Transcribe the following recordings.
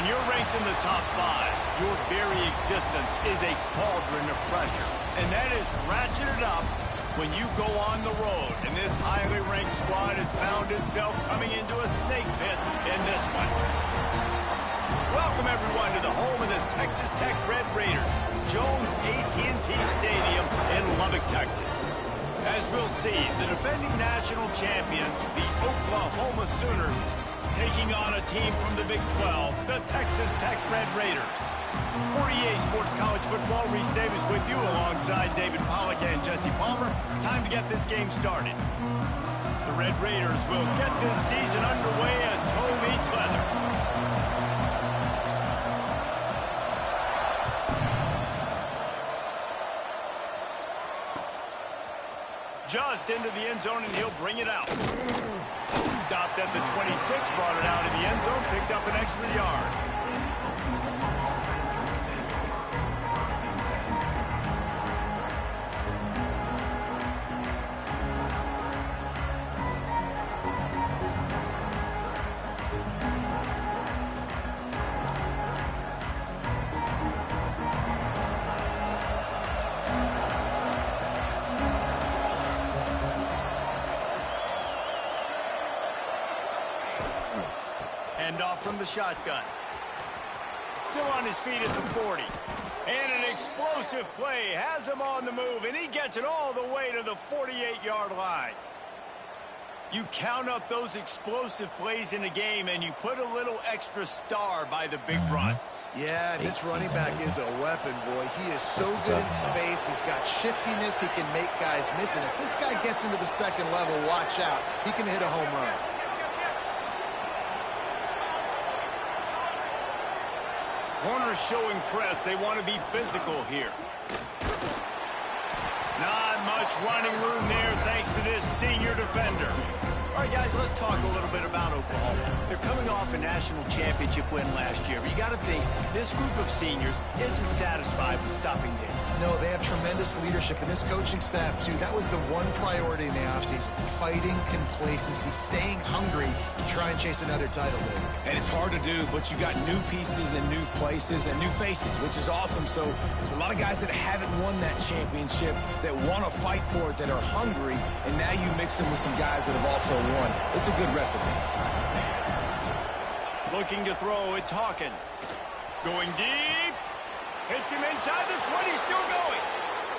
When you're ranked in the top 5, your very existence is a cauldron of pressure. And that is ratcheted up when you go on the road. And this highly ranked squad has found itself coming into a snake pit in this one. Welcome, everyone, to the home of the Texas Tech Red Raiders, Jones AT&T Stadium in Lubbock, Texas. As we'll see, the defending national champions, the Oklahoma Sooners, taking on a team from the Big 12, the Texas Tech Red Raiders. For EA Sports College Football, Reese Davis with you alongside David Pollack and Jesse Palmer. Time to get this game started. The Red Raiders will get this season underway as toe meets leather. Just into the end zone, and he'll bring it out. Stopped at the 26, brought it out in the end zone, picked up an extra yard. Off from the shotgun. Still on his feet at the 40. And an explosive play has him on the move, and he gets it all the way to the 48-yard line. You count up those explosive plays in a game, and you put a little extra star by the big run. Yeah, this running back is a weapon, boy. He is so good in space. He's got shiftiness. He can make guys miss. And if this guy gets into the second level, watch out. He can hit a home run. Corners showing press. They want to be physical here. Not much running room there thanks to this senior defender. All right, guys, let's talk a little bit about Oklahoma. They're coming off a national championship win last year. But you got to think this group of seniors isn't satisfied with stopping there. No, they have tremendous leadership, and this coaching staff, too. That was the one priority in the offseason, fighting complacency, staying hungry to try and chase another title. And it's hard to do, but you got new pieces and new places and new faces, which is awesome. So it's a lot of guys that haven't won that championship that want to fight for it, that are hungry, and now you mix them with some guys that have also won. It's a good recipe. Looking to throw, it's Hawkins. Going deep. Hits him inside the 20, still going.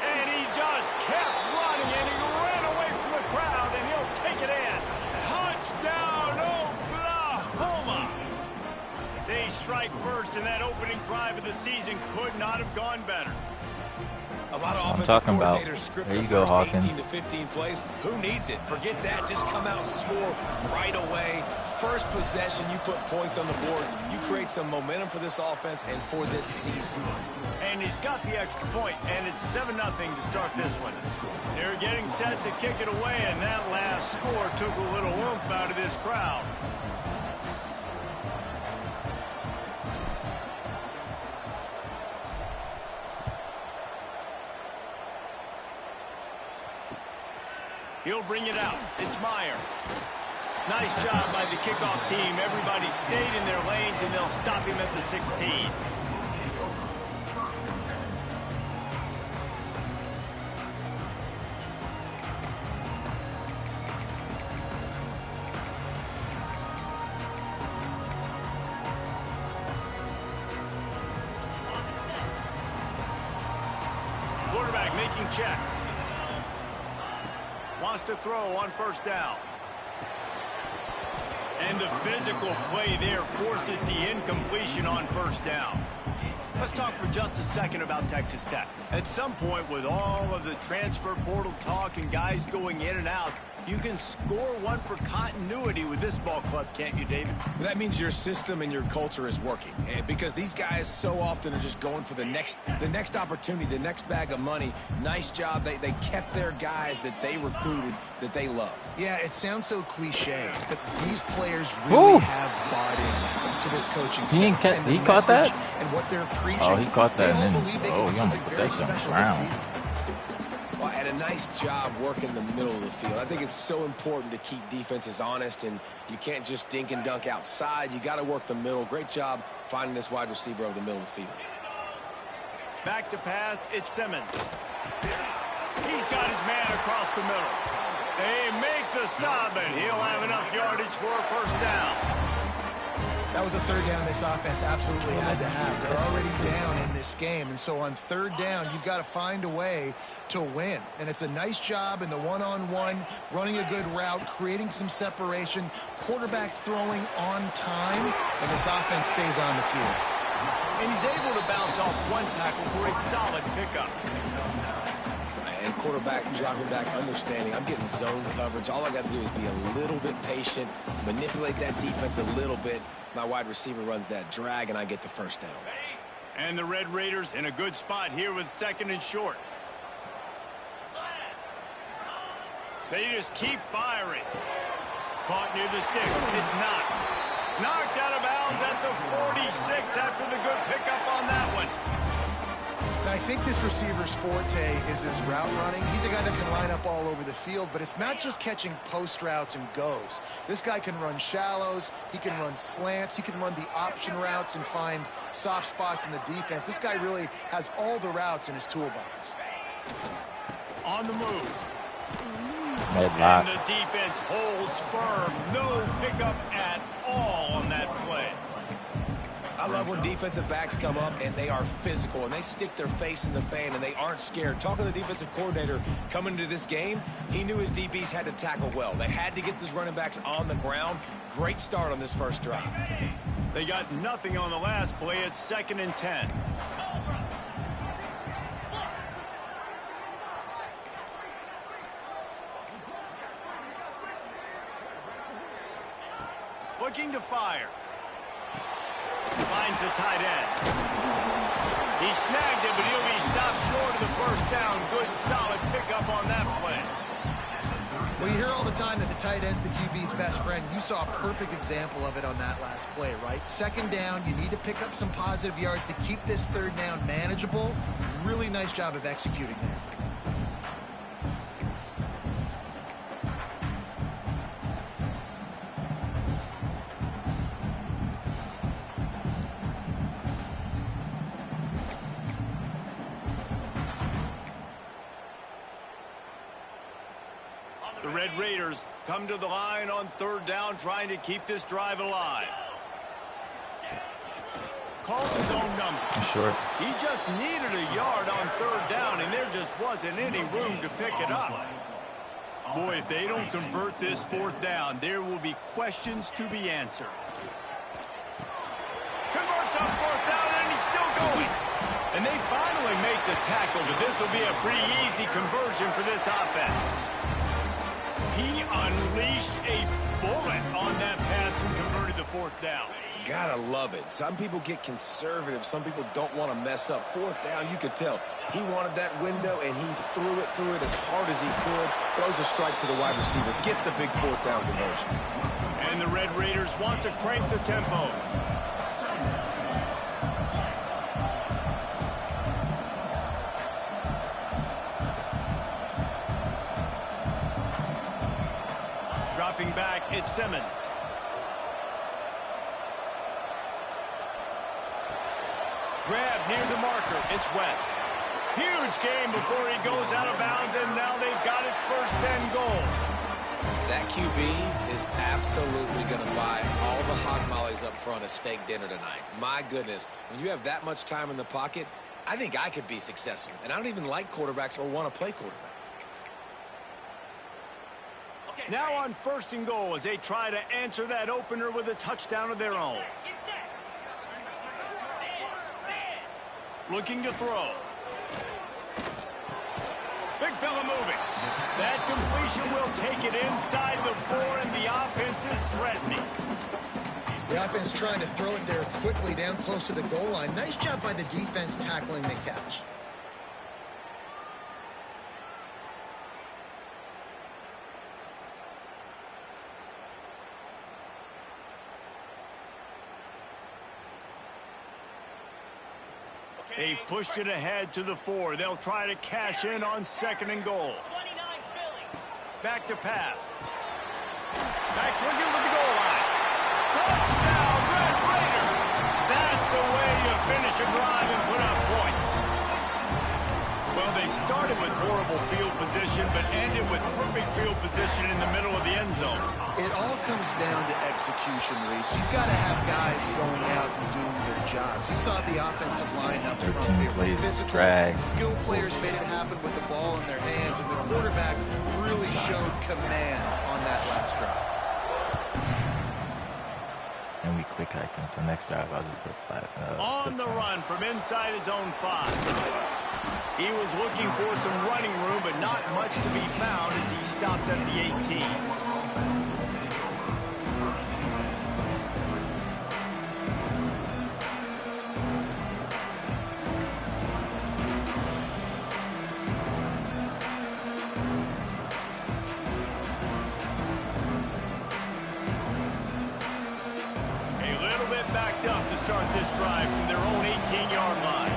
And he just kept running, and he ran away from the crowd, and he'll take it in. Touchdown, Oklahoma! They strike first, and that opening drive of the season could not have gone better. A lot of offensive coordinators script there you the go, first Hawkins. 18 to 15 plays. Who needs it? Forget that. Just come out and score right away. First possession, you put points on the board. You create some momentum for this offense and for this season. And he's got the extra point, and it's 7-0 to start this one. They're getting set to kick it away, and that last score took a little oomph out of this crowd. He'll bring it out. It's Meyer. Nice job by the kickoff team. Everybody stayed in their lanes, and they'll stop him at the 16. Quarterback making checks. Wants to throw on first down. And the physical play there forces the incompletion on first down. Let's talk for just a second about Texas Tech. At some point, with all of the transfer portal talk and guys going in and out, you can score one for continuity with this ball club, can't you, David? That means your system and your culture is working, because these guys so often are just going for the next opportunity, the next bag of money. Nice job. They kept their guys that they recruited, that they love. Yeah, it sounds so cliche, but these players really have bought in to this coaching staff. He caught that? And what they're preaching. Oh, he caught that. They all And believe then, they oh, can he do almost something put very that on the special this ground. season. Well, and a nice job working the middle of the field. I think it's so important to keep defenses honest, and you can't just dink and dunk outside. You got to work the middle. Great job finding this wide receiver over the middle of the field. Back to pass, it's Simmons. He's got his man across the middle. They make the stop, and he'll have enough yardage for a first down. That was a third down this offense absolutely had to have. They're already down in this game, and so on third down, you've got to find a way to win. And it's a nice job in the one-on-one, running a good route, creating some separation, quarterback throwing on time, and this offense stays on the field. And he's able to bounce off one tackle for a solid pickup. And quarterback dropping back, understanding I'm getting zone coverage. All I got to do is be a little bit patient, manipulate that defense a little bit. My wide receiver runs that drag, and I get the first down. And the Red Raiders in a good spot here with 2nd and short. They just keep firing. Caught near the sticks. It's knocked out of bounds at the 46 after the good pickup on that one. I think this receiver's forte is his route running. He's a guy that can line up all over the field, but it's not just catching post routes and goes. This guy can run shallows, he can run slants, he can run the option routes and find soft spots in the defense. This guy really has all the routes in his toolbox. On the move. And the defense holds firm. No pickup at all on that play. I love when defensive backs come up and they are physical and they stick their face in the fan and they aren't scared. Talking to the defensive coordinator coming into this game, he knew his DBs had to tackle well. They had to get these running backs on the ground. Great start on this first drive. They got nothing on the last play. It's 2nd and 10. Looking to fire. Finds the tight end. He snagged it, but he'll be stopped short of the first down. Good, solid pickup on that play. Well, you hear all the time that the tight end's the QB's best friend. You saw a perfect example of it on that last play, right? 2nd down, you need to pick up some positive yards to keep this 3rd down manageable. Really nice job of executing there. The Red Raiders come to the line on 3rd down, trying to keep this drive alive. Calls his own number. short. He just needed a yard on 3rd down, and there just wasn't any room to pick it up. Boy, if they don't convert this 4th down, there will be questions to be answered. Converts on 4th down, and he's still going. And they finally make the tackle, but this will be a pretty easy conversion for this offense. He unleashed a bullet on that pass and converted the 4th down. Gotta love it. Some people get conservative. Some people don't want to mess up. 4th down, you could tell. He wanted that window, and he threw it as hard as he could. Throws a strike to the wide receiver. Gets the big 4th down conversion. And the Red Raiders want to crank the tempo. Dropping back, it's Simmons. Grab near the marker, it's West. Huge game before he goes out of bounds, and now they've got it 1st and goal. That QB is absolutely going to buy all the hot tamales up front at steak dinner tonight. My goodness, when you have that much time in the pocket, I think I could be successful. And I don't even like quarterbacks or want to play quarterback. Now on 1st and goal as they try to answer that opener with a touchdown of their own. Looking to throw. Big fella moving. That completion will take it inside the 4, and the offense is threatening. The offense trying to throw it there quickly down close to the goal line. Nice job by the defense tackling the catch. They've pushed it ahead to the 4. They'll try to cash in on 2nd and goal. Back to pass. Back swinging with the goal line. Touchdown, Red Raider! That's the way you finish a drive and put up points. Well, they started with horrible field position, but ended with perfect field position in the middle of the end zone. It all comes down to execution, Reese. You've got to have guys going out and doing their jobs. You saw the offensive line up front. They were physical. Skilled players made it happen with the ball in their hands, and the quarterback really showed command on that last drive. And we quick hacking, so next drive I'll just put 5. On the run from inside his own 5. He was looking for some running room, but not much to be found as he stopped at the 18. A little bit backed up to start this drive from their own 18-yard line.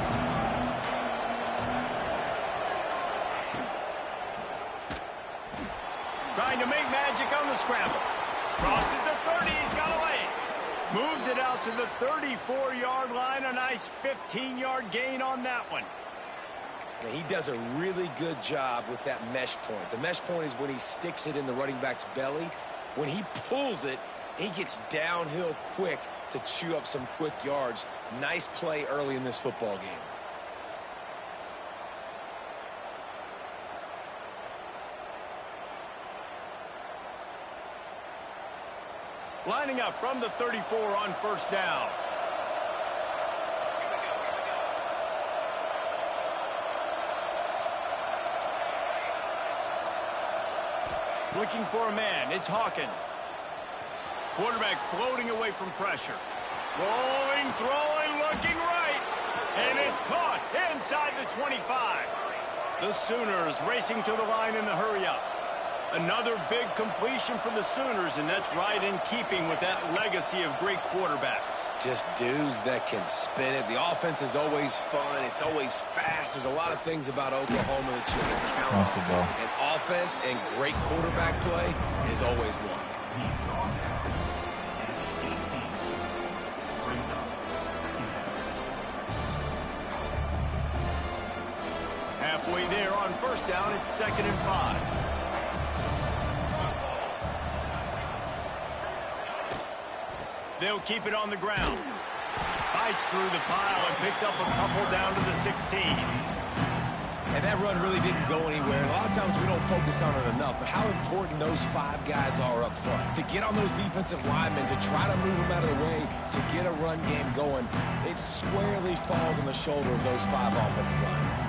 Trying to make magic on the scramble. Crosses the 30, he's got away. Moves it out to the 34-yard line. A nice 15-yard gain on that one. Now, he does a really good job with that mesh point. The mesh point is when he sticks it in the running back's belly. When he pulls it, he gets downhill quick to chew up some quick yards. Nice play early in this football game. Lining up from the 34 on 1st down. Looking for a man. It's Hawkins. Quarterback floating away from pressure. Rolling, throwing, looking right. And it's caught inside the 25. The Sooners racing to the line in the hurry-up. Another big completion for the Sooners, and that's right in keeping with that legacy of great quarterbacks. Just dudes that can spin it. The offense is always fun. It's always fast. There's a lot of things about Oklahoma that you can count on. And offense and great quarterback play is always one. Halfway there on 1st down, it's 2nd and 5. They'll keep it on the ground. Fights through the pile and picks up a couple down to the 16. And that run really didn't go anywhere. A lot of times we don't focus on it enough, but how important those 5 guys are up front. To get on those defensive linemen, to try to move them out of the way, to get a run game going, it squarely falls on the shoulder of those 5 offensive linemen.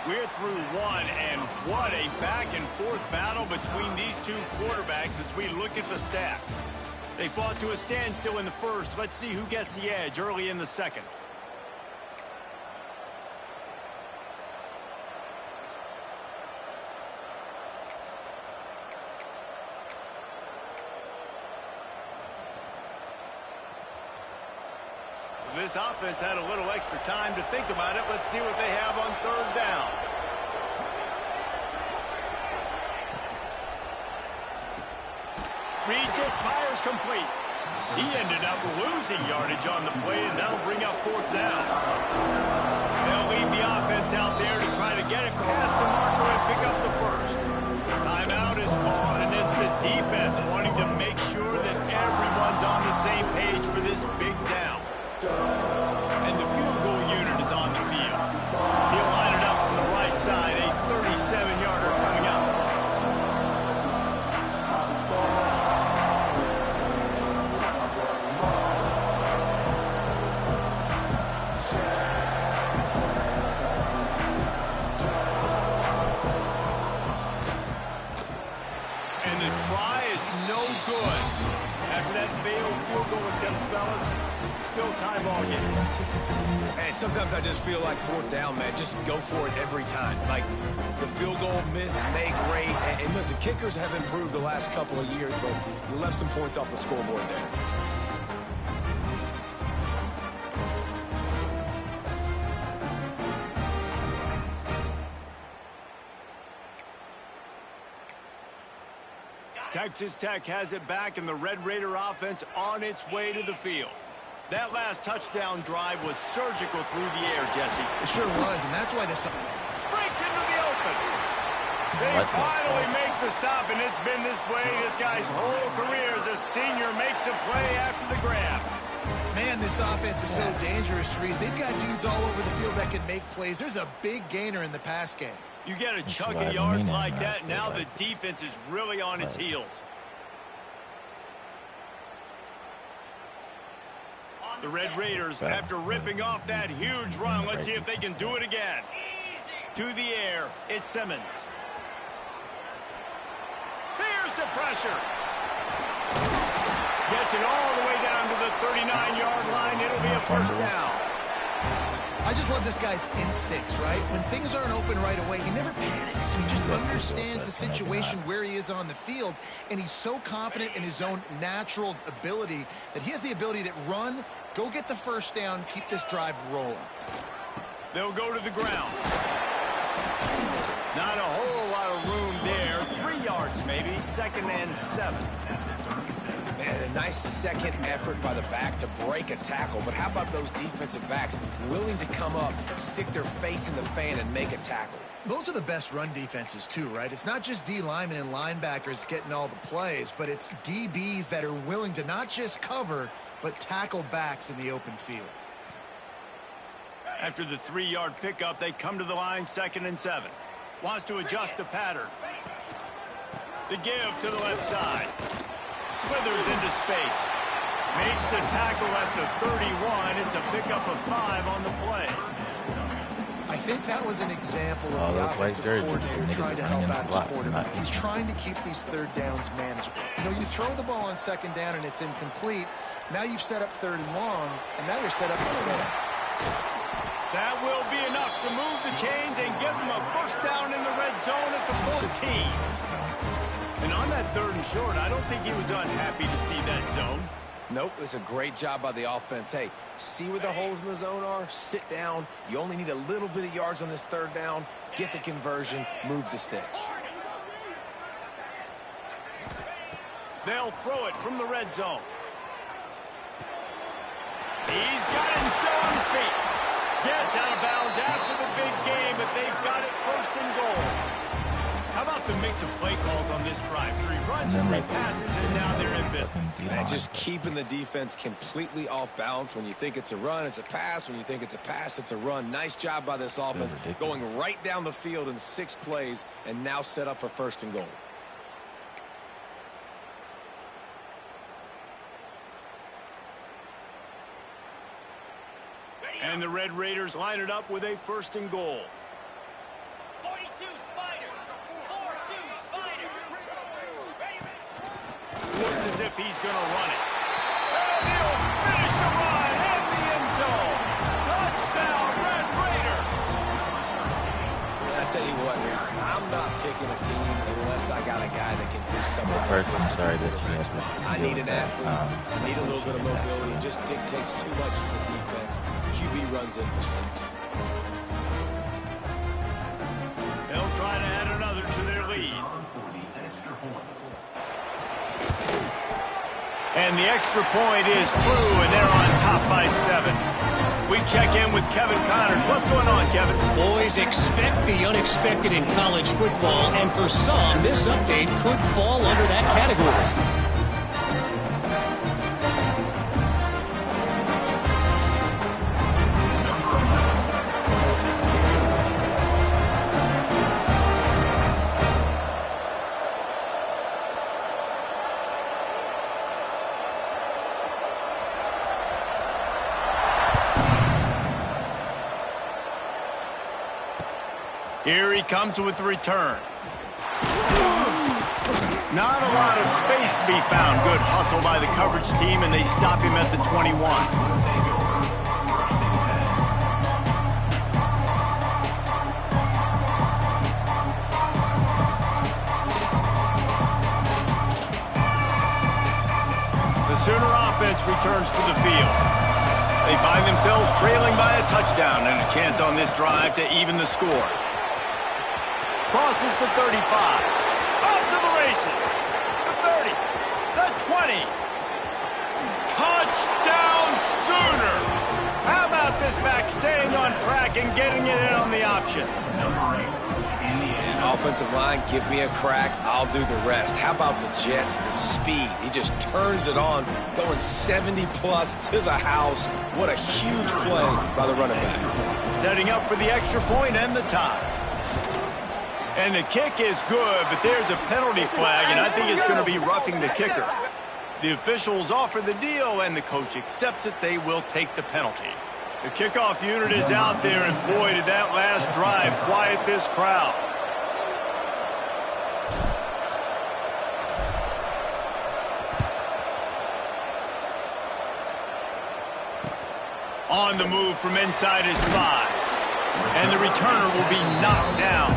We're through one, and what a back-and-forth battle between these two quarterbacks as we look at the stats. They fought to a standstill in the 1st. Let's see who gets the edge early in the 2nd. This offense had a little extra time to think about it. Let's see what they have on 3rd down. Reads it, fires complete. He ended up losing yardage on the play, and that'll bring up 4th down. They'll leave the offense out there to try to get it past the marker and pick up the 1st. Timeout is called, and it's the defense wanting to make sure that everyone's on the same page for this big down. And the field goal unit is on the field. He'll line it up from the right side, a 37-yarder coming up. And the try is no good. After that failed field goal attempt, fellas, still tie ball game. And sometimes I just feel like fourth down, man, just go for it every time. Like the field goal, miss, make, great. And listen, kickers have improved the last couple of years, but you left some points off the scoreboard there. Texas Tech has it back, and the Red Raider offense on its way to the field. That last touchdown drive was surgical through the air, Jesse. It sure was, and that's why this breaks into the open. They finally make the stop, and it's been this way this guy's whole career as a senior makes a play after the grab. Man, this offense is so dangerous, Reese. They've got dudes all over the field that can make plays. There's a big gainer in the pass game. You get a chunk of yards like that, now the defense is really on its heels. The Red Raiders, after ripping off that huge run, let's see if they can do it again. To the air, it's Simmons. Here's the pressure. Gets it all the way down to the 39-yard line. It'll be a first down. I just love this guy's instincts, right? When things aren't open right away, he never panics. He just understands the situation where he is on the field, and he's so confident in his own natural ability that he has the ability to run, go get the first down, keep this drive rolling. They'll go to the ground. Not a whole lot of room there. 3 yards maybe, 2nd and 7. Man, a nice second effort by the back to break a tackle. But how about those defensive backs willing to come up, stick their face in the fan, and make a tackle? Those are the best run defenses too, right? It's not just D linemen and linebackers getting all the plays, but it's DBs that are willing to not just cover, but tackle backs in the open field. After the 3-yard pickup, they come to the line, 2nd and 7. Wants to adjust the pattern. The give to the left side. Slithers into space. Makes the tackle at the 31. It's a pickup of 5 on the play. I think that was an example of the offensive coordinator trying to help out his quarterback. He's trying to keep these third downs manageable. You know, you throw the ball on 2nd down and it's incomplete. Now you've set up 3rd and long, and now you're set up to fail. That will be enough to move the chains and give them a first down in the red zone at the 14. And on that 3rd and short, I don't think he was unhappy to see that zone. Nope, it's a great job by the offense. Hey, see where the holes in the zone are? Sit down. You only need a little bit of yards on this 3rd down. Get the conversion. Move the sticks. They'll throw it from the red zone. He's got it and still on his feet. Gets out of bounds after the big game, but they've got it 1st and goal. How about the mix of play calls on this drive? 3 runs, 3 passes, and now they're in business. And just keeping the defense completely off balance. When you think it's a run, it's a pass. When you think it's a pass, it's a run. Nice job by this offense, going right down the field in 6 plays, and now set up for 1st and goal. And the Red Raiders line it up with a 1st and goal. 42 Spider. 4-2 Spider. Looks as if he's going to run it. And he'll finish the run in the end zone. Touchdown, Red Raider. I tell you what, Reese, I'm not picking a team unless I got a guy that can do something like this. I need an athlete. I need a little bit of mobility. It just dictates too much to the defense. QB runs in for 6. They'll try to add another to their lead. And the extra point is true, and they're on top by 7. We check in with Kevin Connors. What's going on, Kevin? Boys, expect the unexpected in college football, and for some, this update could fall under that category. Here he comes with the return. Not a lot of space to be found. Good hustle by the coverage team, and they stop him at the 21. Sooner offense returns to the field. They find themselves trailing by a touchdown and a chance on this drive to even the score. Crosses to 35. Off to the races. The 30. The 20. Touchdown Sooners! How about this back staying on track and getting it in on the option? Offensive line, give me a crack, I'll do the rest. How about the Jets, the speed? He just turns it on, going 70-plus to the house. What a huge play by the running back. Setting up for the extra point and the tie. And the kick is good, but there's a penalty flag, and I think it's going to be roughing the kicker. The officials offer the deal, and the coach accepts it. They will take the penalty. The kickoff unit is out there, and boy, did that last drive quiet this crowd. On the move from inside his 5. And the returner will be knocked down.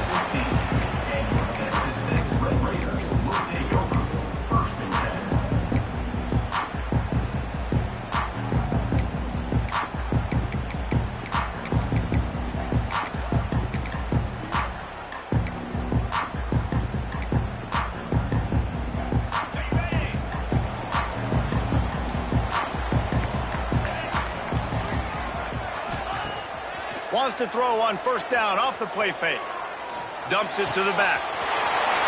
Wants to throw on first down off the play fake. Dumps it to the back.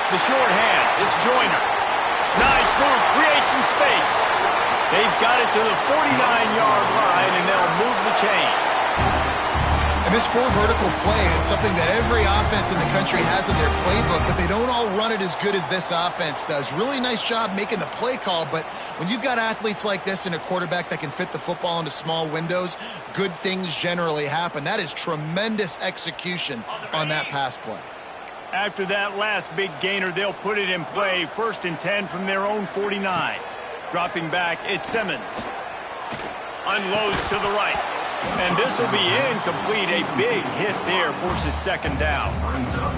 The short hands. It's Joyner. Nice move. Creates some space. They've got it to the 49-yard line, and they'll move the chains. And this 4 vertical play is something that every offense in the country has in their playbook, but they don't all run it as good as this offense does. Really nice job making the play call, but when you've got athletes like this and a quarterback that can fit the football into small windows, good things generally happen. That is tremendous execution on that pass play. After that last big gainer, they'll put it in play. 1st and 10 from their own 49. Dropping back, it's Simmons. Unloads to the right. And this will be incomplete. A big hit there forces second down.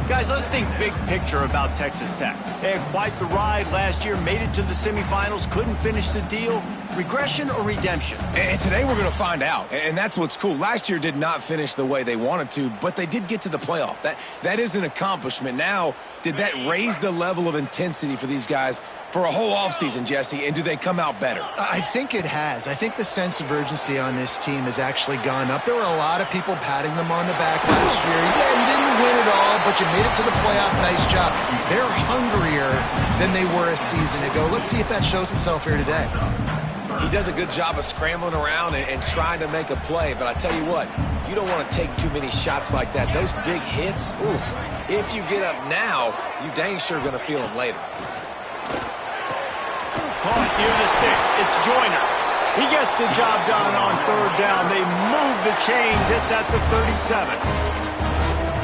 Guys, let's think big picture about Texas Tech. They had quite the ride last year, made it to the semifinals, couldn't finish the deal. Regression or redemption? And today we're going to find out. And that's what's cool. Last year did not finish the way they wanted to, but they did get to the playoff. That is an accomplishment. Now, did that raise the level of intensity for these guys for a whole offseason, Jesse? And do they come out better? I think it has. I think the sense of urgency on this team has actually gone up. There were a lot of people patting them on the back last year. Yeah, you didn't win it all, but you made it to the playoff. Nice job. They're hungrier than they were a season ago. Let's see if that shows itself here today. He does a good job of scrambling around and trying to make a play, but I tell you what, you don't want to take too many shots like that. Those big hits, oof. If you get up now, you dang sure going to feel them later. Caught near the sticks. It's Joyner. He gets the job done on 3rd down. They move the chains. It's at the 37.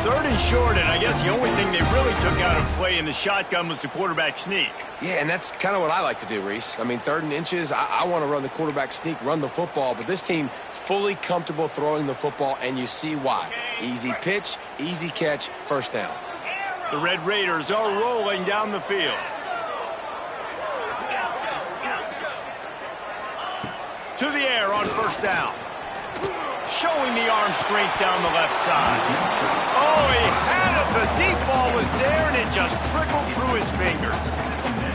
3rd and short, and I guess the only thing they really took out of play in the shotgun was the quarterback sneak. Yeah, and that's kind of what I like to do, Reese. I mean, 3rd and inches, I want to run the quarterback sneak, run the football, but this team fully comfortable throwing the football, and you see why. Easy pitch, easy catch, first down. The Red Raiders are rolling down the field. To the air on first down. Showing the arm strength down the left side. Oh, he had it. The deep ball was there, and it just trickled through his fingers.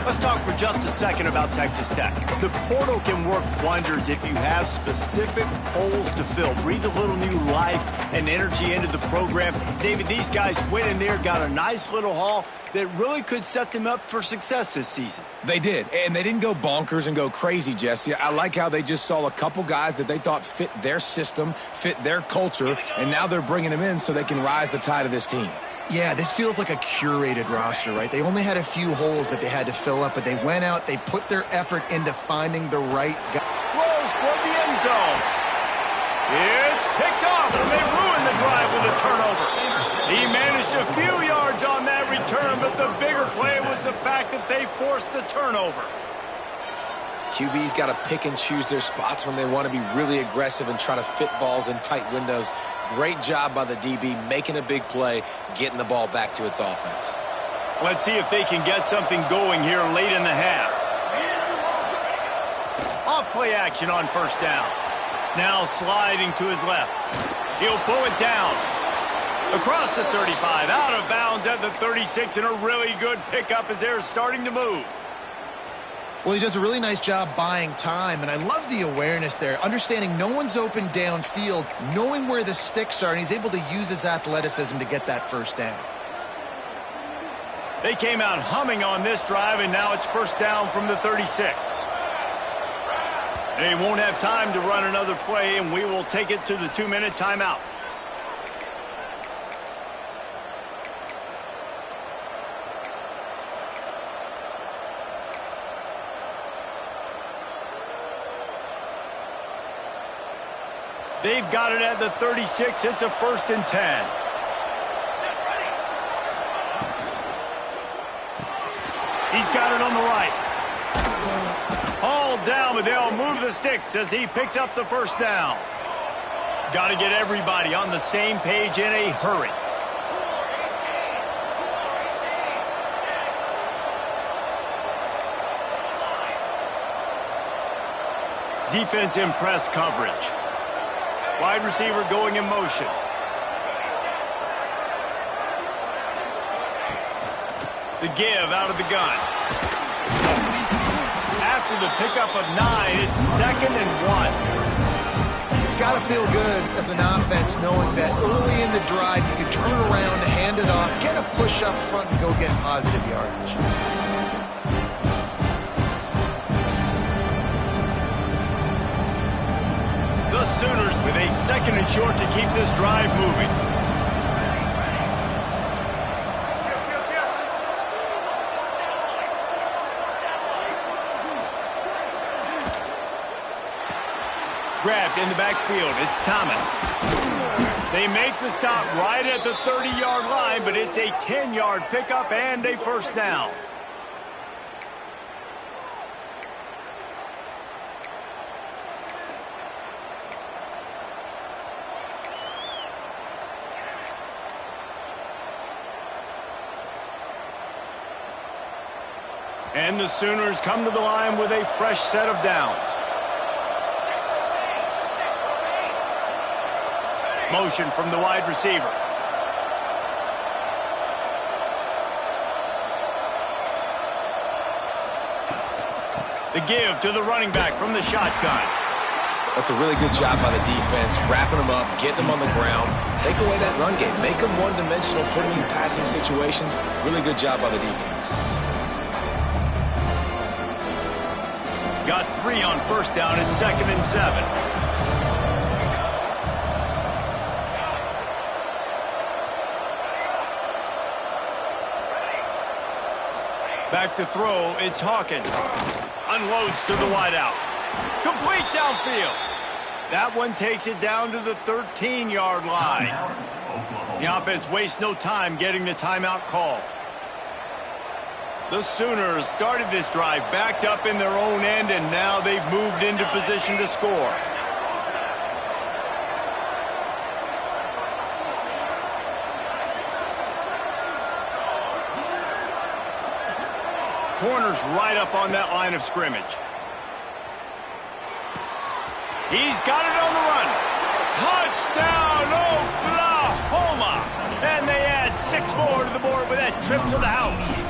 Let's talk for just a second about Texas Tech. The portal can work wonders if you have specific holes to fill. Breathe a little new life and energy into the program. David, these guys went in there, got a nice little haul that really could set them up for success this season. They did, and they didn't go bonkers and go crazy, Jesse. I like how they just saw a couple guys that they thought fit their system, fit their culture, and now they're bringing them in so they can rise the tide of this team. Yeah, this feels like a curated roster, right? They only had a few holes that they had to fill up, but they went out, they put their effort into finding the right guy. Throws toward the end zone. It's picked off, and they ruined the drive with a turnover. He managed a few yards on that return, but the bigger play was the fact that they forced the turnover. QB's got to pick and choose their spots when they want to be really aggressive and try to fit balls in tight windows. Great job by the DB making a big play, getting the ball back to its offense. Let's see if they can get something going here late in the half. Off play action on first down. Now sliding to his left. He'll pull it down. Across the 35, out of bounds at the 36, and a really good pickup as they're starting to move. Well, he does a really nice job buying time, and I love the awareness there, understanding no one's open downfield, knowing where the sticks are, and he's able to use his athleticism to get that first down. They came out humming on this drive, and now it's first down from the 36. They won't have time to run another play, and we will take it to the 2-minute timeout. They've got it at the 36. It's a 1st and 10. He's got it on the right. Hauled down, but they'll move the sticks as he picks up the first down. Got to get everybody on the same page in a hurry. Defense in press coverage. Wide receiver going in motion. The give out of the gun. After the pickup of 9, it's 2nd and 1. It's got to feel good as an offense knowing that early in the drive you can turn around, hand it off, get a push up front, and go get positive yardage. The Sooners with a 2nd and short to keep this drive moving. Grabbed in the backfield. It's Thomas. They make the stop right at the 30-yard line, but it's a 10-yard pickup and a first down. And the Sooners come to the line with a fresh set of downs. Motion from the wide receiver. The give to the running back from the shotgun. That's a really good job by the defense, wrapping them up, getting them on the ground. Take away that run game. Make them one-dimensional, put them in passing situations. Really good job by the defense. Got 3 on first down at 2nd and 7. Back to throw, it's Hawkins. Unloads to the wideout. Complete downfield. That one takes it down to the 13-yard line. The offense wastes no time getting the timeout call. The Sooners started this drive backed up in their own end, and now they've moved into position to score. Corners right up on that line of scrimmage. He's got it on the run. Touchdown, Oklahoma! And they add 6 more to the board with that trip to the house.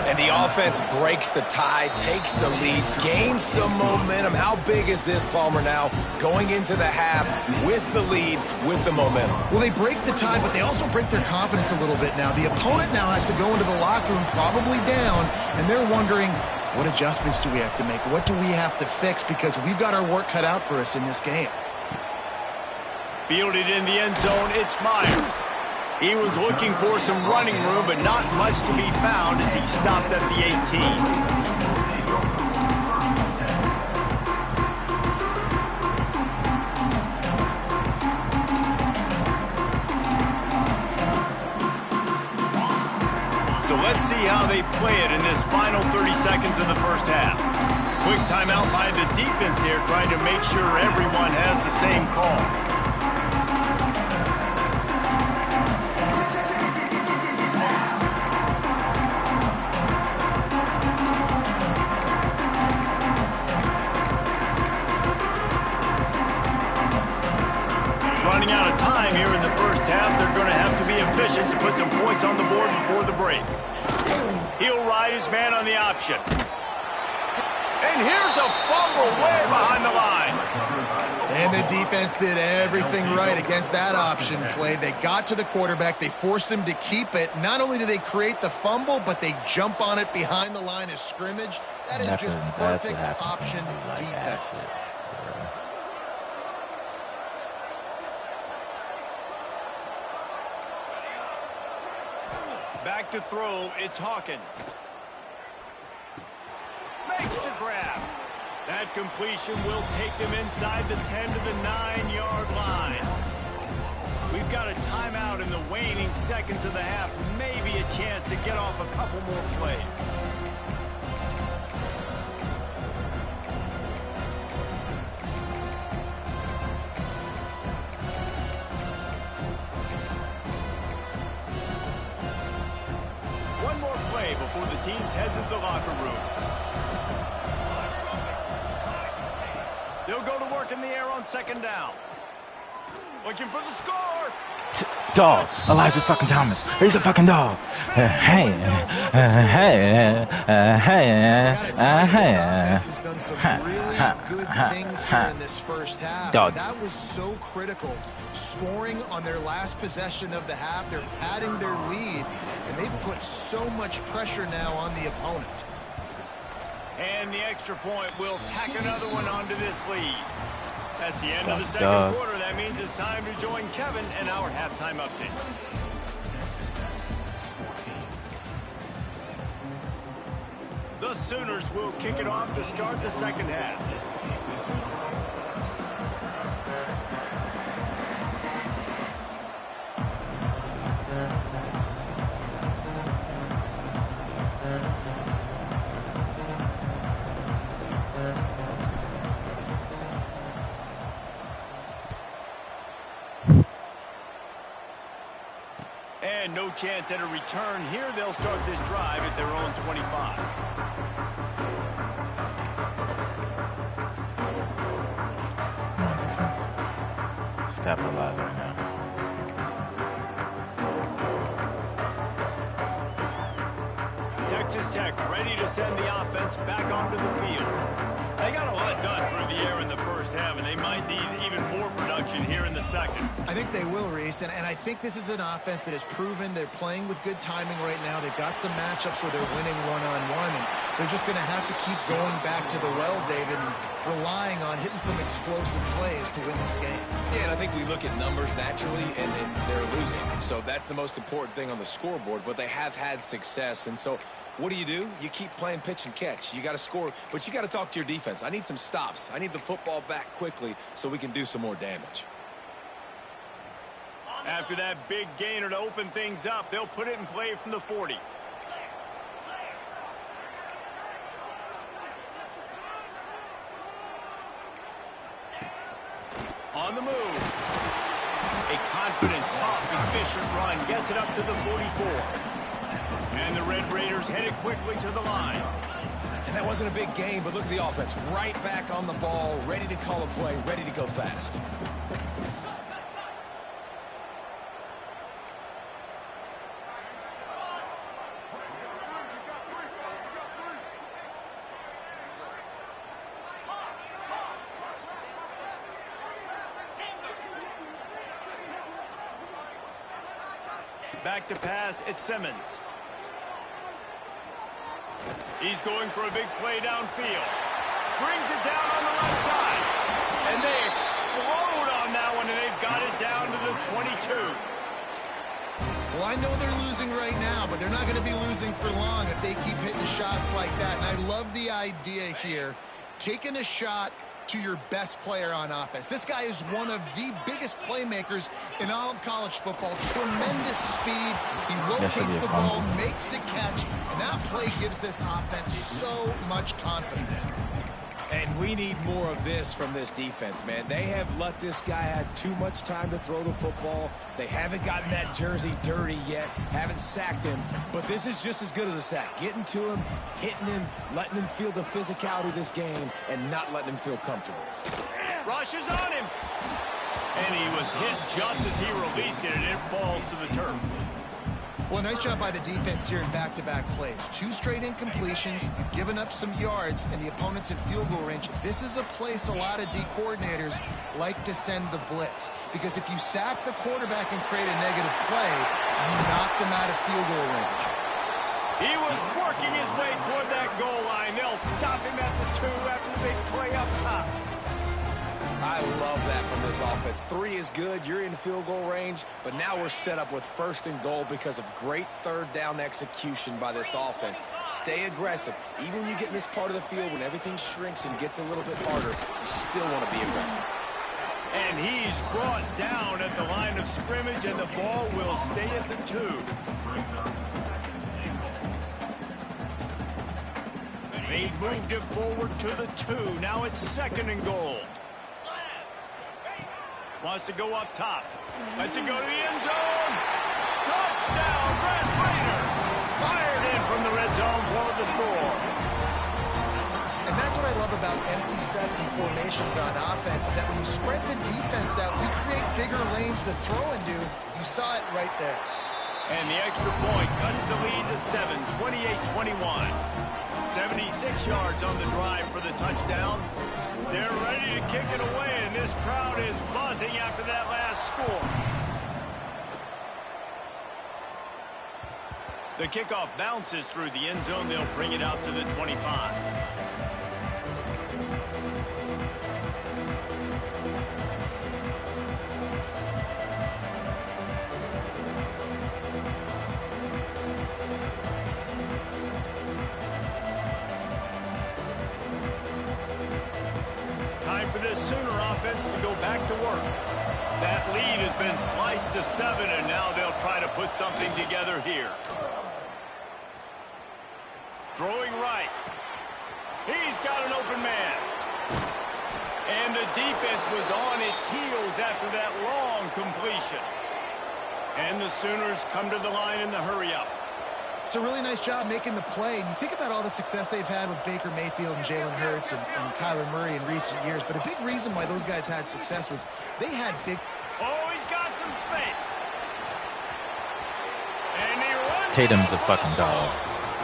And the offense breaks the tie, takes the lead, gains some momentum. How big is this, Palmer, now going into the half with the lead, with the momentum? Well, they break the tie, but they also break their confidence a little bit now. The opponent now has to go into the locker room probably down, and they're wondering, what adjustments do we have to make? What do we have to fix? Because we've got our work cut out for us in this game. Fielded in the end zone, it's Myers. He was looking for some running room, but not much to be found as he stopped at the 18. So let's see how they play it in this final 30 seconds of the first half. Quick timeout by the defense here, trying to make sure everyone has the same call. position to put some points on the board before the break. He'll ride his man on the option. And here's a fumble way behind the line. And the defense did everything right against that option play. They got to the quarterback. They forced him to keep it. Not only do they create the fumble, but they jump on it behind the line of scrimmage. That is just perfect option defense. Back to throw, it's Hawkins. Makes the grab. That completion will take them inside the 10 to the 9-yard line. We've got a timeout in the waning seconds of the half. Maybe a chance to get off a couple more plays. One more play before the teams head to the locker rooms. They'll go to work in the air on second down. Looking for the score. Dog. Elijah fucking Thomas. He's a fucking dog. Hey. Offense has done some really good things here in this first half. Dog. That was so critical. Scoring on their last possession of the half. They're padding their lead, and they've put so much pressure now on the opponent. And the extra point will tack another one onto this lead. That's the end of the second quarter. That means it's time to join Kevin and our halftime update. The Sooners will kick it off to start the second half. And no chance at a return here. They'll start this drive at their own 25. Just capitalize right now. Texas Tech ready to send the offense back onto the field. They got a lot done through the air in the first half, and they might need even more production here in the second. I think they will, Reese, and I think this is an offense that has proven they're playing with good timing right now. They've got some matchups where they're winning one-on-one, and they're just going to have to keep going back to the well, David, and relying on hitting some explosive plays to win this game. Yeah, and I think we look at numbers naturally, and they're losing. So that's the most important thing on the scoreboard, but they have had success. And so what do? You keep playing pitch and catch. You got to score, but you got to talk to your defense. I need some stops. I need the football back quickly so we can do some more damage. After that big gainer to open things up, they'll put it in play from the 40. On the move. A confident, tough, efficient run gets it up to the 44. And the Red Raiders headed quickly to the line. And that wasn't a big game, but look at the offense. Right back on the ball, ready to call a play, ready to go fast. Back to pass, it's Simmons. He's going for a big play downfield. Brings it down on the left side. And they explode on that one, and they've got it down to the 22. Well, I know they're losing right now, but they're not going to be losing for long if they keep hitting shots like that. And I love the idea here, taking a shot to your best player on offense. This guy is one of the biggest playmakers in all of college football. Tremendous speed. He locates the ball, makes a catch, and that play gives this offense so much confidence. And we need more of this from this defense, man. They have let this guy have too much time to throw the football. They haven't gotten that jersey dirty yet, haven't sacked him. But this is just as good as a sack. Getting to him, hitting him, letting him feel the physicality of this game, and not letting him feel comfortable. Rushes on him. And he was hit just as he released it, and it falls to the turf. Well, nice job by the defense here in back-to-back plays. 2 straight incompletions, you've given up some yards, and the opponent's in field goal range. This is a place a lot of D coordinators like to send the blitz, because if you sack the quarterback and create a negative play, you knock them out of field goal range. He was working his way toward that goal line. They'll stop him at the 2 after the big play up top. I love that from this offense. 3 is good. You're in field goal range, but now we're set up with 1st and goal because of great 3rd down execution by this offense. Stay aggressive. Even when you get in this part of the field, when everything shrinks and gets a little bit harder, you still want to be aggressive. And he's brought down at the line of scrimmage, and the ball will stay at the 2. They moved it forward to the 2. Now it's 2nd and goal. Wants to go up top. Lets it go to the end zone. Touchdown, Red Raider. Fired in from the red zone for the score. And that's what I love about empty sets and formations on offense, is that when you spread the defense out, you create bigger lanes to throw into. You saw it right there. And the extra point cuts the lead to 7, 28-21. 76 yards on the drive for the touchdown. They're ready to kick it away, and this crowd is buzzing after that last score. The kickoff bounces through the end zone. They'll bring it out to the 25. Time for this Sooner offense to go back to work. That lead has been sliced to 7, and now they'll try to put something together here. Throwing right. He's got an open man. And the defense was on its heels after that long completion. And the Sooners come to the line in the hurry-up. It's a really nice job making the play. And you think about all the success they've had with Baker Mayfield and Jalen Hurts and Kyler Murray in recent years. But a big reason why those guys had success was they had big... Oh, he's got some space. And he runs. Tatum's a fucking dog.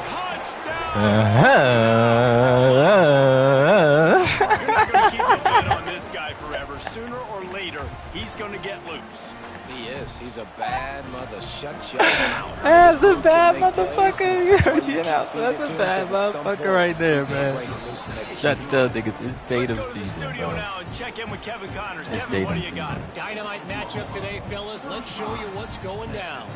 Touchdown. You're not going to keep a lid on this guy forever. Sooner or later, he's going to get loose. He is. He's a bad mother. Shut your mouth. That's a bad motherfucker. You know, that's a bad motherfucker right there, man. That still think it's Tatum season, Studio bro. now and check in with Kevin Connors. It's Kevin, what do Tatum you got? Dynamite matchup today, fellas. Let's show you what's going down.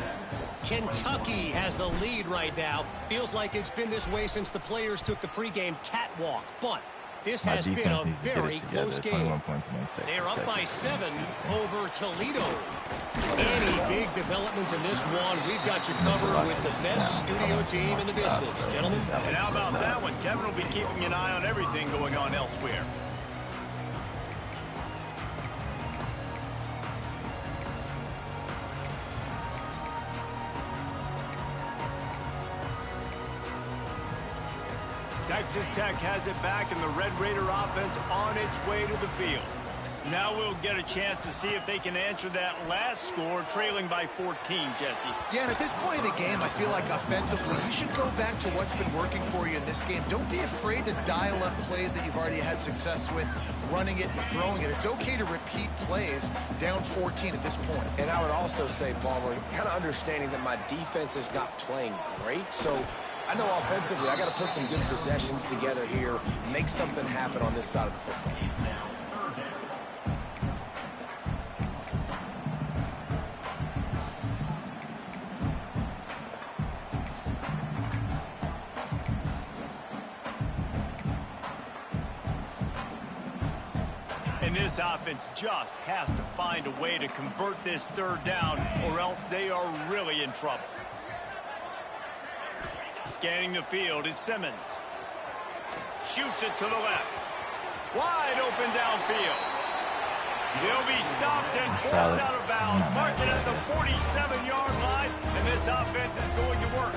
Kentucky has the lead right now. Feels like it's been this way since the players took the pregame catwalk. But this My has been defense a needs to get very it together. close 21 game. points against Texas They're up Tech. by 7 over Toledo. Any big developments in this one, we've got you covered with the best studio team in the business. Gentlemen. And how about that one? Kevin will be keeping an eye on everything going on elsewhere. Texas Tech has it back, and the Red Raider offense on its way to the field. Now we'll get a chance to see if they can answer that last score, trailing by 14, Jesse. Yeah, and at this point of the game, I feel like offensively, you should go back to what's been working for you in this game. Don't be afraid to dial up plays that you've already had success with, running it and throwing it. It's okay to repeat plays down 14 at this point. And I would also say, Palmer, kind of understanding that my defense is not playing great, so I know offensively I got to put some good possessions together here, make something happen on this side of the football. And this offense just has to find a way to convert this third down, or else they are really in trouble. Scanning the field is Simmons. Shoots it to the left. Wide open downfield. He'll be stopped and forced out of bounds. Mark it at the 47-yard line, and this offense is going to work.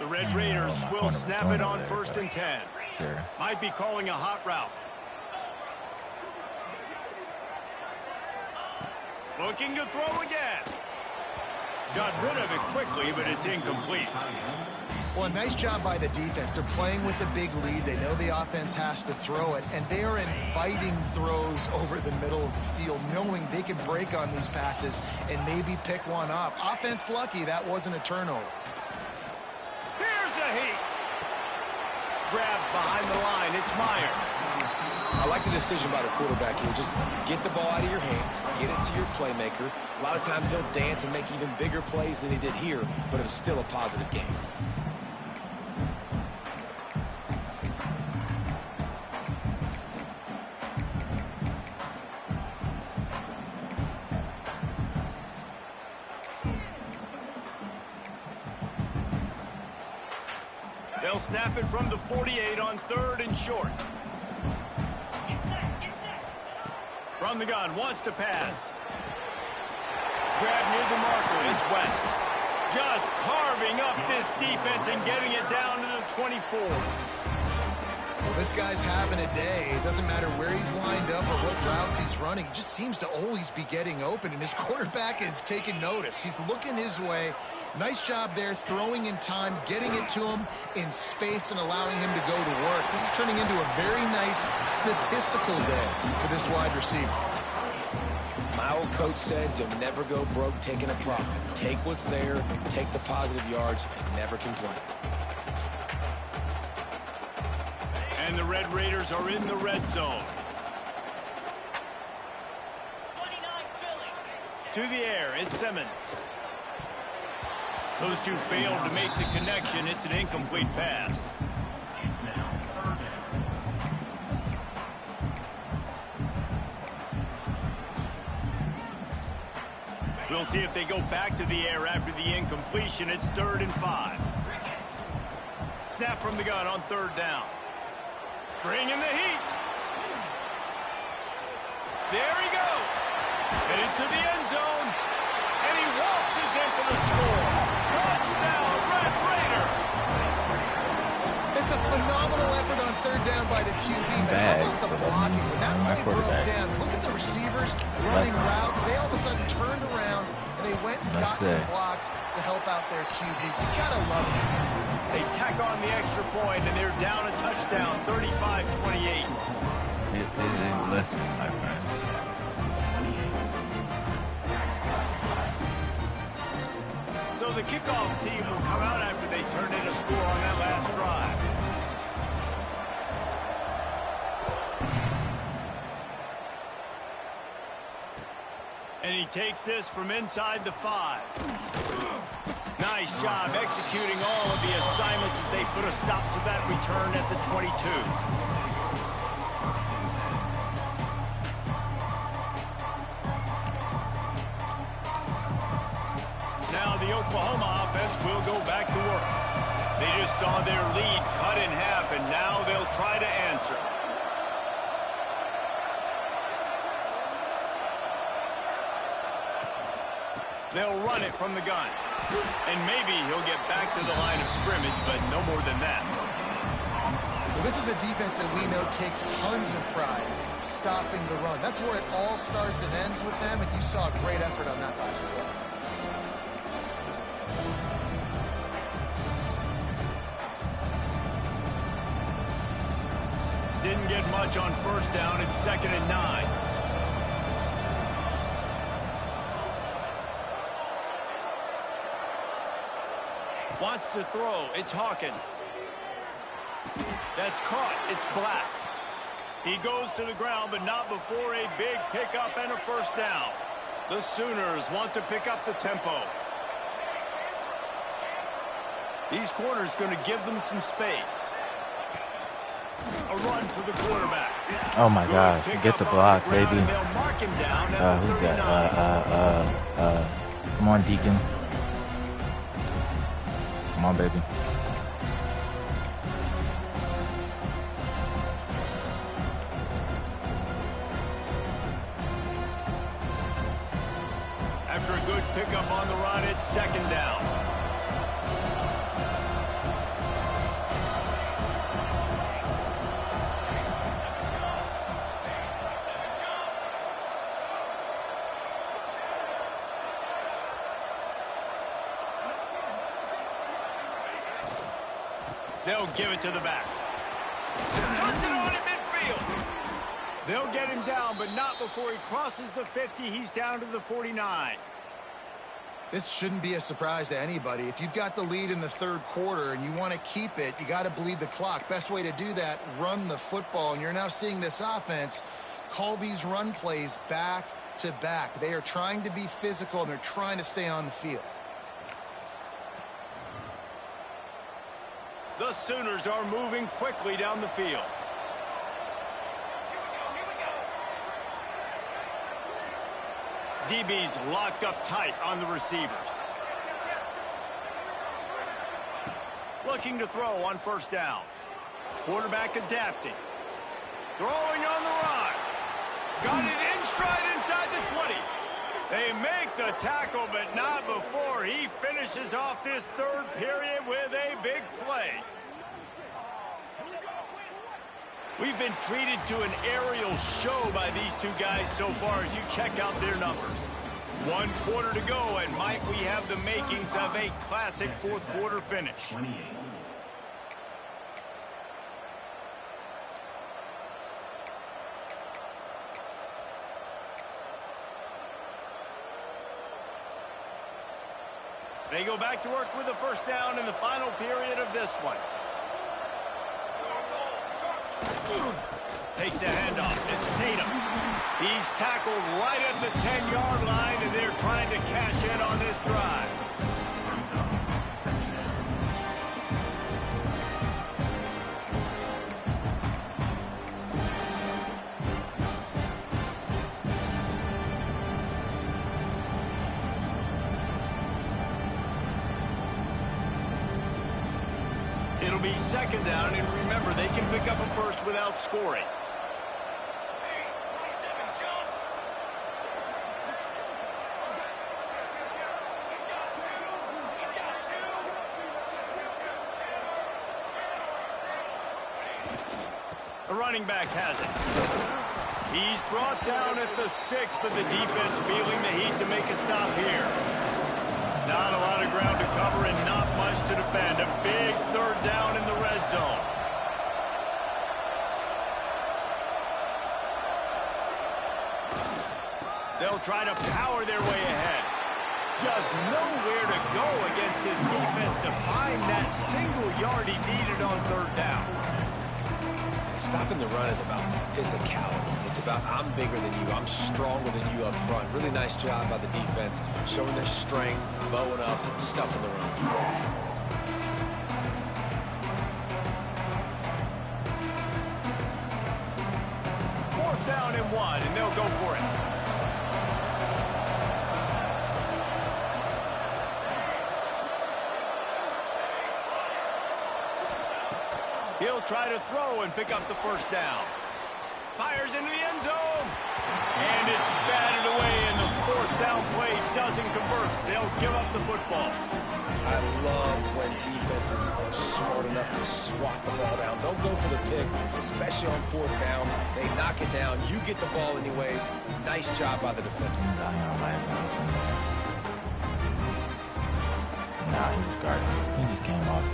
The Red Raiders will snap it on 1st and 10. Sure. Might be calling a hot route. Looking to throw again. Got rid of it quickly, but it's incomplete. Well, nice job by the defense. They're playing with a big lead. They know the offense has to throw it, and they are inviting throws over the middle of the field, knowing they can break on these passes and maybe pick one off. Offense lucky that wasn't a turnover. Here's a heat. Grabbed behind the line. It's Meyer. I like the decision by the quarterback here. Just get the ball out of your hands, get it to your playmaker. A lot of times he'll dance and make even bigger plays than he did here, but it was still a positive game. They'll snap it from the 48 on 3rd and short. From the gun, wants to pass. Grab near the marker is West. Just carving up this defense and getting it down to the 24. Well, this guy's having a day. It doesn't matter where he's lined up or what routes he's running. He just seems to always be getting open, and his quarterback is taking notice. He's looking his way. Nice job there, throwing in time, getting it to him in space and allowing him to go to work. This is turning into a very nice statistical day for this wide receiver. My old coach said you'll never go broke taking a profit. Take what's there, take the positive yards, and never complain. And the Red Raiders are in the red zone. 29 Philly. To the air, it's Simmons. Those two failed to make the connection. It's an incomplete pass. We'll see if they go back to the air after the incompletion. It's 3rd and 5. Snap from the gun on 3rd down. Bringing the heat. There he goes. Headed to the end zone. And he waltzes in for the score. Touchdown, Red Raiders. It's a phenomenal effort on 3rd down by the QB. But how about the blocking? When that play broke down, look at the receivers running routes. They all of a sudden turned around, and they went and got some blocks to help out their QB. You got to love it. They tack on the extra point, and they're down a touchdown, 35-28. Listen, my friend. So the kickoff team will come out after they turn in a score on that last drive. And he takes this from inside the 5. Nice job executing all of the assignments as they put a stop to that return at the 22. Now the Oklahoma offense will go back to work. They just saw their lead cut in half, and now they'll try to answer. They'll run it from the gun. And maybe he'll get back to the line of scrimmage, but no more than that. Well, this is a defense that we know takes tons of pride stopping the run. That's where it all starts and ends with them, and you saw a great effort on that last play. Didn't get much on 1st down. It's 2nd and 9. Wants to throw. It's Hawkins. That's caught. It's Black. He goes to the ground, but not before a big pickup and a 1st down. The Sooners want to pick up the tempo. These corners going to give them some space. A run for the quarterback. Oh my gosh, get the block, baby. They'll mark him down at the Who's 39. that? Come on, Deacon. Come on, baby. After a good pickup on the run, it's 2nd down. They'll give it to the back. Turns it on in midfield. They'll get him down, but not before he crosses the 50. He's down to the 49. This shouldn't be a surprise to anybody. If you've got the lead in the third quarter and you want to keep it, you got to bleed the clock. Best way to do that, run the football. And you're now seeing this offense call these run plays back to back. They are trying to be physical, and they're trying to stay on the field. The Sooners are moving quickly down the field. DB's locked up tight on the receivers. Looking to throw on first down. Quarterback adapting. Throwing on the run. Got it in stride inside the 20. They make the tackle, but not before he finishes off this third period with a big play. We've been treated to an aerial show by these two guys so far as you check out their numbers. 1 quarter to go, and Mike, we have the makings of a classic fourth quarter finish. 28. They go back to work with a first down in the final period of this one. Takes the handoff. It's Tatum. He's tackled right at the 10-yard line, and they're trying to cash in on this drive. It'll be second down, and remember, they can pick up a first without scoring. The running back has it. He's brought down at the 6, but the defense feeling the heat to make a stop here. Not a lot of ground to cover and not much to defend. A big third down in the red zone. They'll try to power their way ahead. Just nowhere to go against this defense to find that single yard he needed on third down. Stopping the run is about physicality. It's about I'm bigger than you, I'm stronger than you up front. Really nice job by the defense, showing their strength, bowing up, stuffing the run. Fourth down and 1, and they'll go for it. He'll try to throw and pick up the first down. Fires into the end zone. And it's batted away, and the fourth down play doesn't convert. They'll give up the football. I love when defenses are smart enough to swat the ball down. Don't go for the pick, especially on fourth down. They knock it down. You get the ball anyways. Nice job by the defender. Nah, he just guarded. He just came off.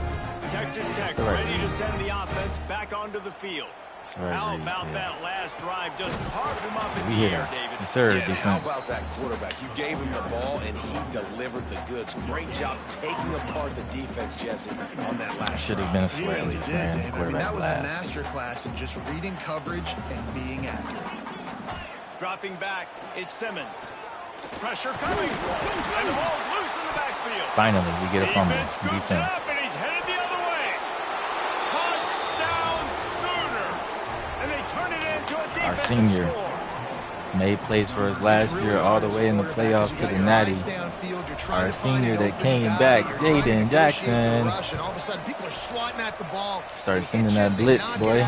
Texas Tech ready to send the offense back onto the field. How about that last drive? Just carved him up in the air, David. Yes, sir. Yeah, how about that quarterback? You gave him the ball, and he delivered the goods. Great job taking apart the defense, Jesse, on that last Should have been a He sweat. really did, David. I mean, that was a last. master class in just reading coverage and being accurate. Dropping back, it's Simmons. Pressure coming, and the ball's loose in the backfield. Finally, we get a fumble. Defense scoops it up, and he's headed the other way. Touchdown Sooners! And they turn it into a defensive senior score. made plays for us last year all the way in the playoffs to the Natty. Our senior that came back, Jaden Jackson, all of a sudden people are swatting at the ball. started sending that blitz, boy.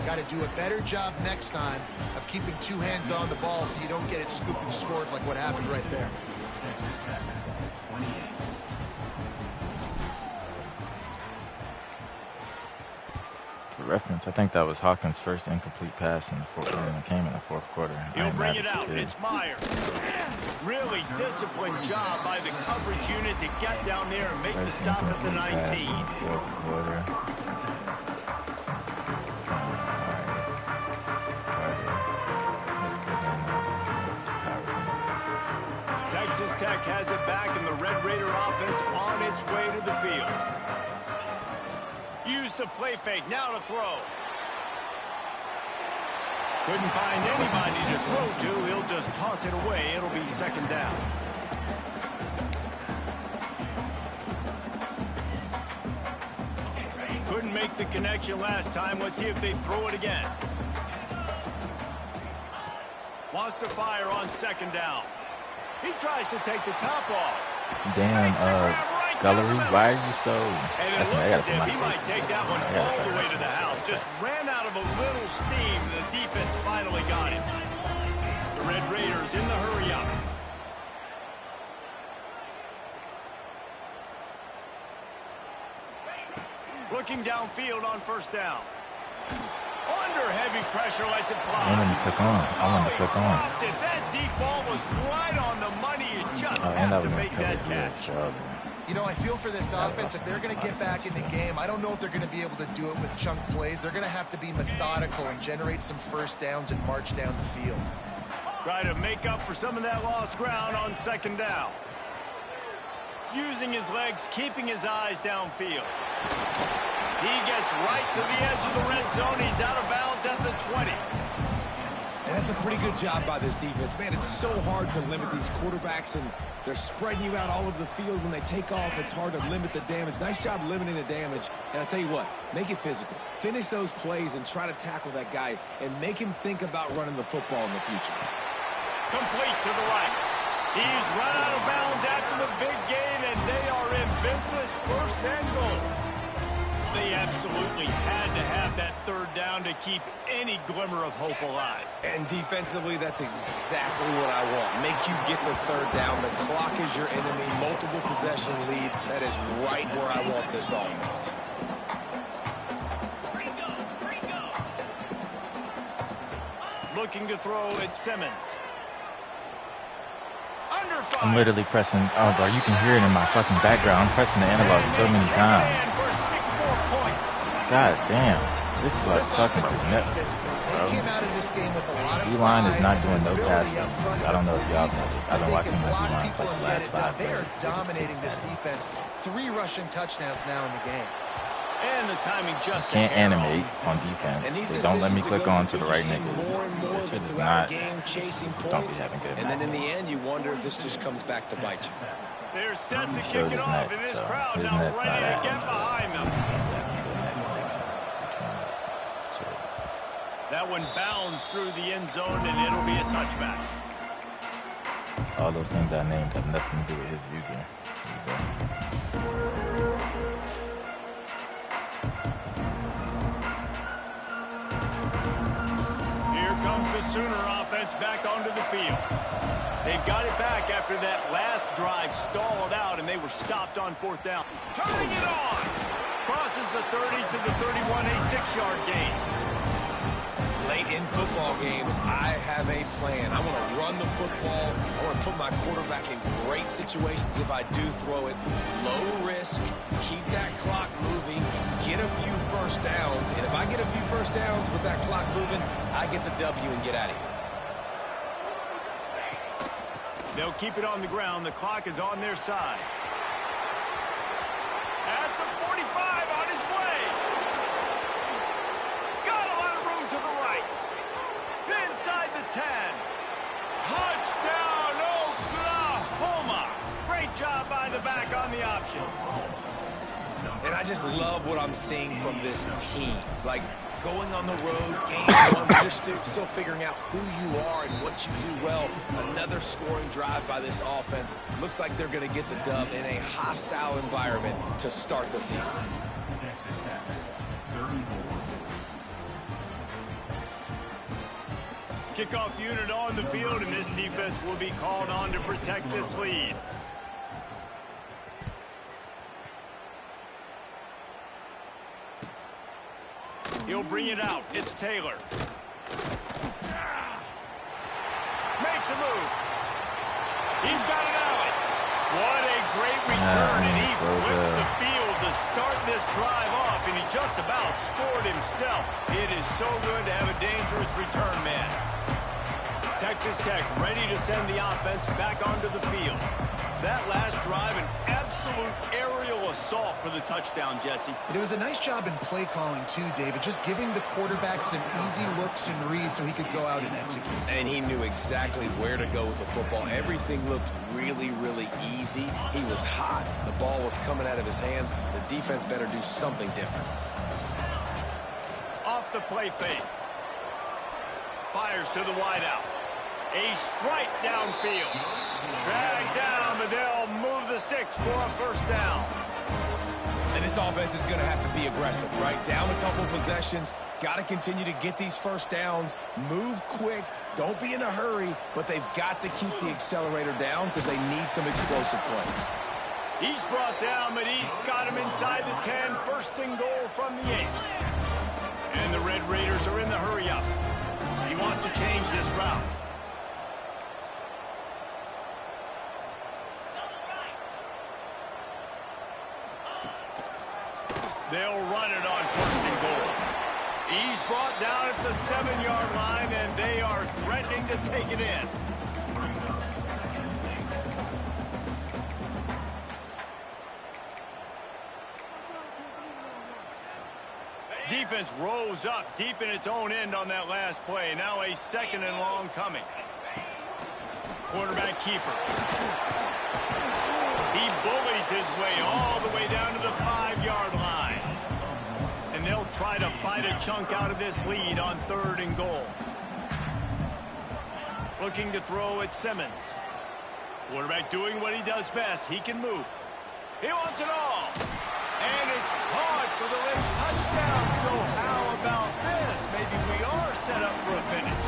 Got to do a better job next time of keeping two hands on the ball so you don't get it scooped and scored like what happened right there. For reference, I think that was Hawkins' first incomplete pass in the came in the fourth quarter. He'll bring it out. It's Myers. Really disciplined job by the coverage unit to get down there and make the stop at the 19. Fourth quarter. Tech has it back, and the Red Raider offense on its way to the field. Use the play fake, now to throw. Couldn't find anybody to throw to. He'll just toss it away. It'll be second down. Couldn't make the connection last time. Let's see if they throw it again. Wants to fire on second down. He tries to take the top off. Damn, Gullery, why are you so... And it looks as if he might take that one all the way to the house. Just ran out of a little steam. The defense finally got him. The Red Raiders in the hurry up. Looking downfield on first down. Under heavy pressure, lets it fly. I want him to click on. I want him to click on. That deep ball was right on the money. You just have to make that catch. You know, I feel for this offense, if they're going to get back in the game, I don't know if they're going to be able to do it with chunk plays. They're going to have to be methodical and generate some first downs and march down the field. Try to make up for some of that lost ground on second down. Using his legs, keeping his eyes downfield. He gets right to the edge of the red zone. He's out of bounds at the 20. And that's a pretty good job by this defense. Man, it's so hard to limit these quarterbacks, and they're spreading you out all over the field. When they take off, it's hard to limit the damage. Nice job limiting the damage. And I'll tell you what, make it physical. Finish those plays and try to tackle that guy and make him think about running the football in the future. Complete to the right. He's run out of bounds after the big gain, and they are in business, first and goal. They absolutely had to have that third down to keep any glimmer of hope alive. And defensively, that's exactly what I want. Make you get the third down. The clock is your enemy. Multiple possession lead. That is right where I want this offense. Looking to throw at Simmons. I'm literally pressing, oh bro, you can hear it in my fucking background. I'm pressing the analog so many times. God damn. This is like fucking net, bro. D-line is not doing no passes. I don't know if y'all know it. I've been watching my D-line for the last 5 They are dominating this defense. 3 rushing touchdowns now in the game. And the timing just can't animate on defense. They don't let me click on to the right nickel. This shit is not, don't be having good. And then in the end, you wonder if this just comes back to bite you. They're set to kick it off, and this crowd now ready to get behind them. That one bounds through the end zone, and it'll be a touchback. All those things I named have nothing to do with his user. Comes the Sooner offense back onto the field. They've got it back after that last drive stalled out, and they were stopped on fourth down. Turning it on! Crosses the 30 to the 31, a 6-yard gain. Late in football games, I have a plan. I want to run the football. I want to put my quarterback in great situations if I do throw it. Low risk, keep that clock moving, get a few first downs. And if I get a few first downs with that clock moving, I get the W and get out of here. They'll keep it on the ground. The clock is on their side. At the 45, on his way. Got a lot of room to the right. Inside the 10. Touchdown, Oklahoma. Great job by the back on the option. And I just love what I'm seeing from this team. Like, going on the road, game one, you're still figuring out who you are and what you do well. Another scoring drive by this offense. Looks like they're going to get the dub in a hostile environment to start the season. Kickoff unit on the field, and this defense will be called on to protect this lead. He'll bring it out. It's Taylor. Makes a move. He's got an alley. What a great return, and he flips the field to start this drive off, and he just about scored himself. It is so good to have a dangerous return man. Texas Tech ready to send the offense back onto the field. That last drive, an absolute aerial assault for the touchdown, Jesse. It was a nice job in play calling, too, David, just giving the quarterback some easy looks and reads so he could go out and execute. And he knew exactly where to go with the football. Everything looked really, really easy. He was hot. The ball was coming out of his hands. The defense better do something different. Off the play fake. Fires to the wideout. A strike downfield. Drag down, but they'll move the sticks for a first down. And this offense is going to have to be aggressive, right? Down a couple possessions. Got to continue to get these first downs. Move quick. Don't be in a hurry, but they've got to keep the accelerator down because they need some explosive plays. He's brought down, but he's got him inside the 10. First and goal from the 8. And the Red Raiders are in the hurry-up. He wants to change this route. They'll run it on first and goal. He's brought down at the 7-yard line, and they are threatening to take it in. Defense rose up deep in its own end on that last play. Now a second and long coming. Quarterback keeper. He bullies his way all the way down to the 5-yard line. And they'll try to fight a chunk out of this lead on third and goal. Looking to throw at Simmons. Quarterback doing what he does best. He can move. He wants it all. And it's caught for the late touchdown. So how about this? Maybe we are set up for a finish.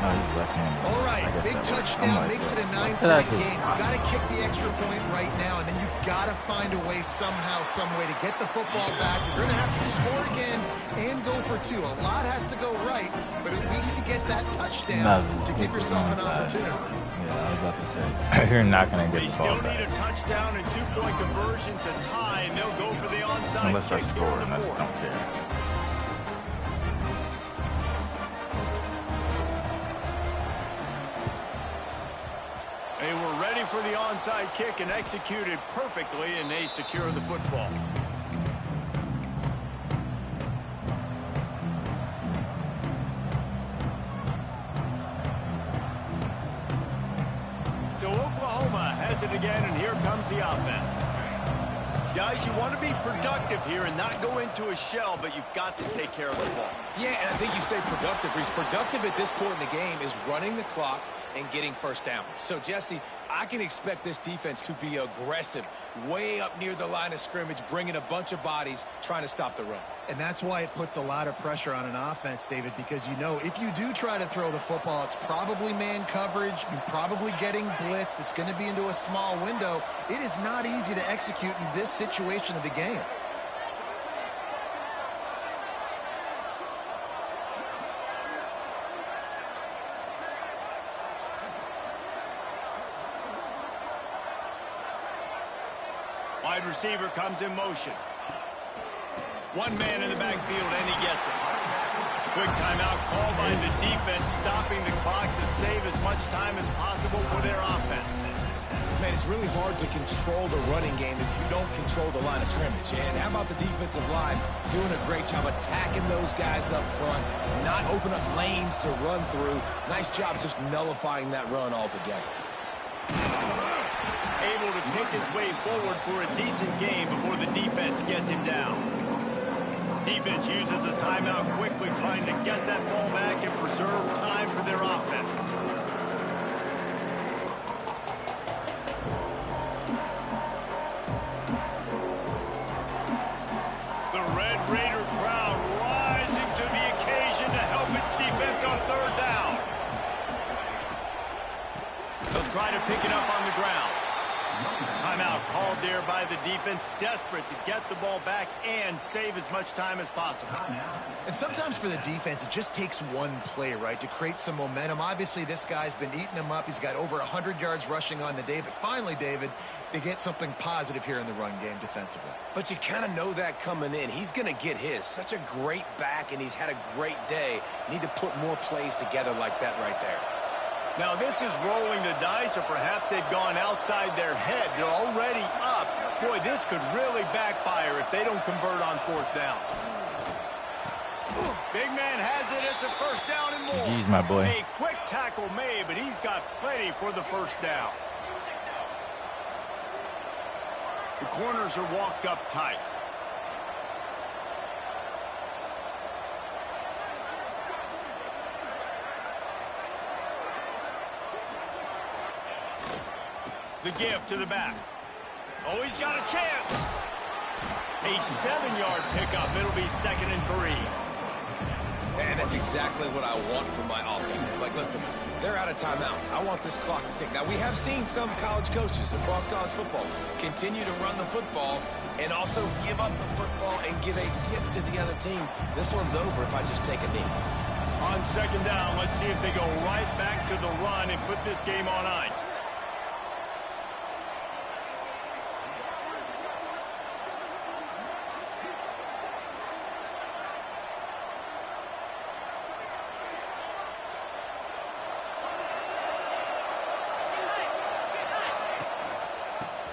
No, he's left-handed. All right, big touchdown makes it a 9-point game. You've got to kick the extra point right now, and then you've got to find a way somehow, some way to get the football back. You're going to have to score again and go for 2. A lot has to go right, but at least you get that touchdown to give yourself an opportunity. Yeah, I was about to say, you're not going to get the ball back. They still need a touchdown and 2-point conversion to tie, and they'll go for the onside Unless I kick score, here in and I the just 4th. don't care. They were ready for the onside kick and executed perfectly, and they secure the football. So Oklahoma has it again, and here comes the offense. Guys, you want to be productive here and not go into a shell, but you've got to take care of the ball. Yeah, and I think you say productive. He's productive at this point in the game is running the clock and getting first down. So, Jesse, I can expect this defense to be aggressive, way up near the line of scrimmage, bringing a bunch of bodies, trying to stop the run. And that's why it puts a lot of pressure on an offense, David, because you know if you do try to throw the football, it's probably man coverage. You're probably getting blitzed. It's going to be into a small window. It is not easy to execute in this situation of the game. Wide receiver comes in motion. One man in the backfield, and he gets it. Quick timeout called by the defense, stopping the clock to save as much time as possible for their offense. Man, it's really hard to control the running game if you don't control the line of scrimmage. And how about the defensive line doing a great job attacking those guys up front, not open up lanes to run through. Nice job just nullifying that run altogether. Able to pick his way forward for a decent game before the defense gets him down. Defense uses a timeout quickly, trying to get that ball back and preserve time for their offense. The Red Raider crowd rising to the occasion to help its defense on third down. They'll try to pick it up on the ground. Timeout called there by the defense, desperate to get the ball back and save as much time as possible. And sometimes for the defense, it just takes one play, right, to create some momentum. Obviously, this guy's been eating them up. He's got over 100 yards rushing on the day. But finally, David, they get something positive here in the run game defensively. But you kind of know that coming in. He's going to get his. Such a great back, and he's had a great day. Need to put more plays together like that right there. Now, this is rolling the dice, or perhaps they've gone outside their head. They're already up. Boy, this could really backfire if they don't convert on 4th down. Big man has it. It's a 1st down and more. Jeez, my boy. A quick tackle made, but he's got plenty for the 1st down. The corners are walked up tight. The give to the back. Oh, he's got a chance. A 7-yard pickup. It'll be 2nd and 3. And that's exactly what I want from my offense. Like, listen, they're out of timeouts. I want this clock to tick. Now, we have seen some college coaches across college football continue to run the football and also give up the football and give a gift to the other team. This one's over if I just take a knee. On 2nd down, let's see if they go right back to the run and put this game on ice.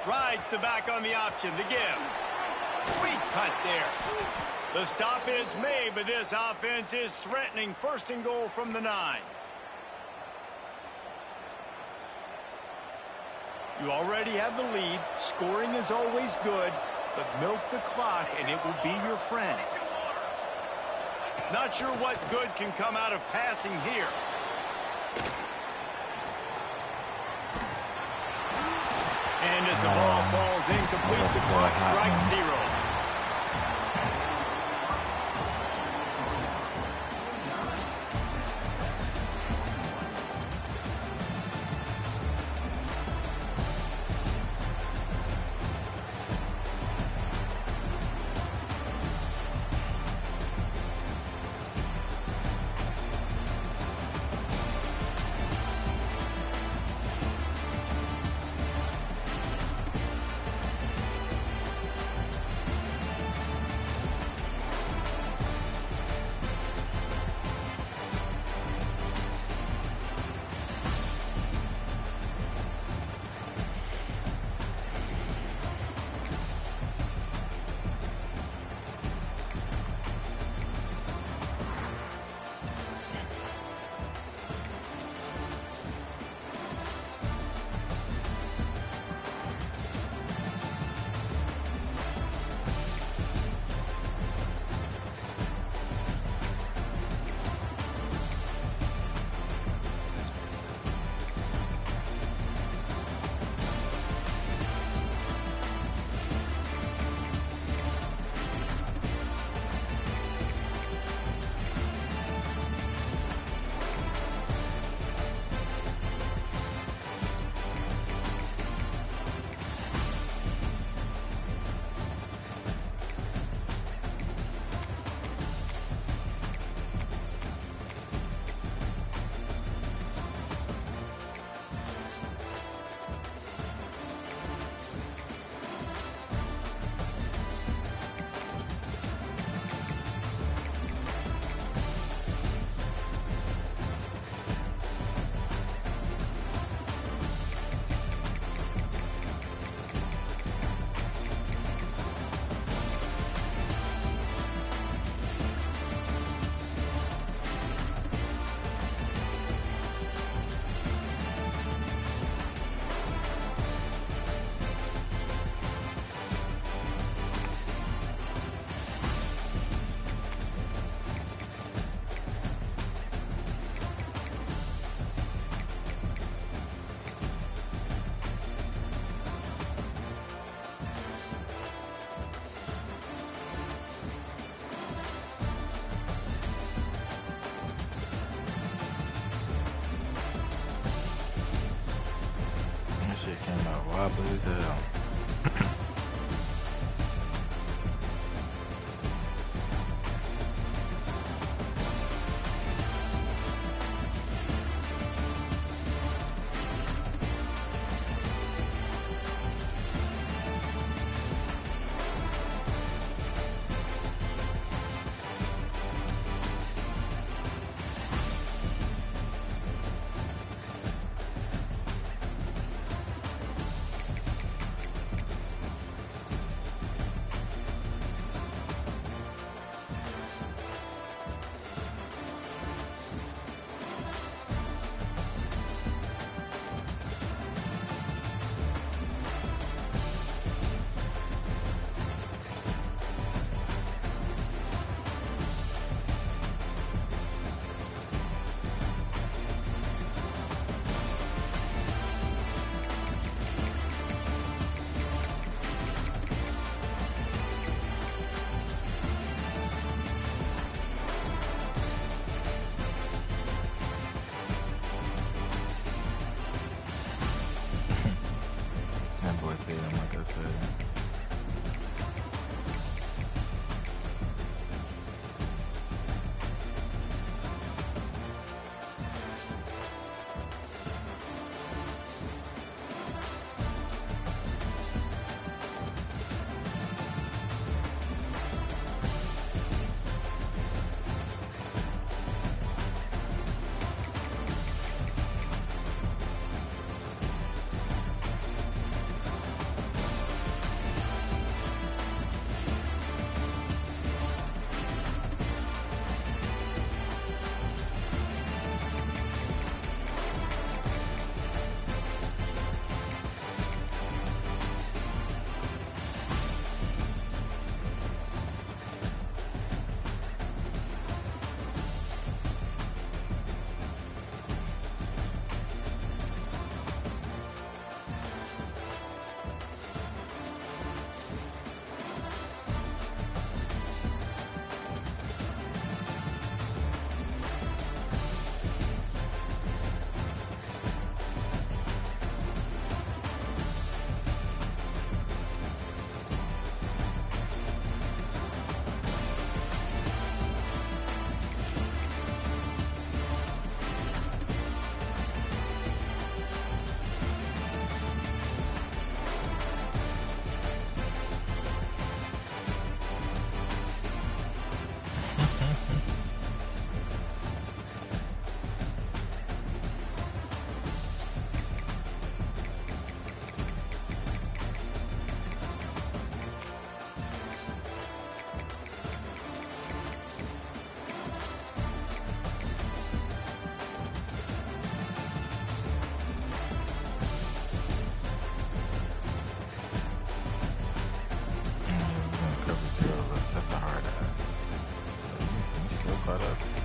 Rides the back on the option. The give. Sweet cut there. The stop is made, but this offense is threatening 1st and goal from the 9. You already have the lead. Scoring is always good, but milk the clock and it will be your friend. Not sure what good can come out of passing here. And as the ball falls incomplete, the clock strikes 0. wobbly as hell. butt up.